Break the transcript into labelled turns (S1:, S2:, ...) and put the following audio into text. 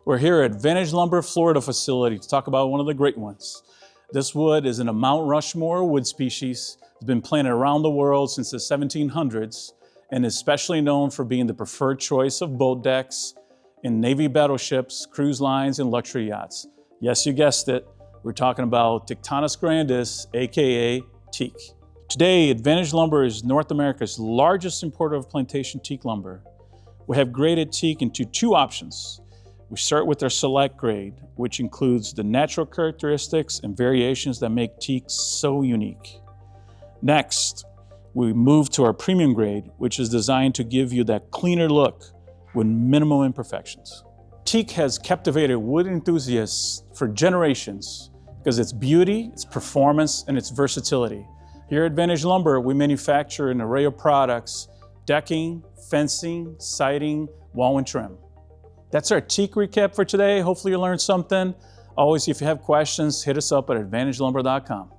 S1: We're here at Advantage Lumber, Florida facility to talk about one of the great ones. This wood is a Mount Rushmore wood species. It's been planted around the world since the 1700s and is especially known for being the preferred choice of boat decks in Navy battleships, cruise lines, and luxury yachts. Yes, you guessed it. We're talking about Tectonus grandis, AKA teak. Today, Advantage Lumber is North America's largest importer of plantation teak lumber. We have graded teak into two options. We start with our select grade, which includes the natural characteristics and variations that make teak so unique. Next, we move to our premium grade, which is designed to give you that cleaner look with minimal imperfections. Teak has captivated wood enthusiasts for generations because its beauty, its performance, and its versatility. Here at Advantage Lumber, we manufacture an array of products: decking, fencing, siding, wall and trim. That's our teak recap for today. Hopefully you learned something. Always, if you have questions, hit us up at advantagelumber.com.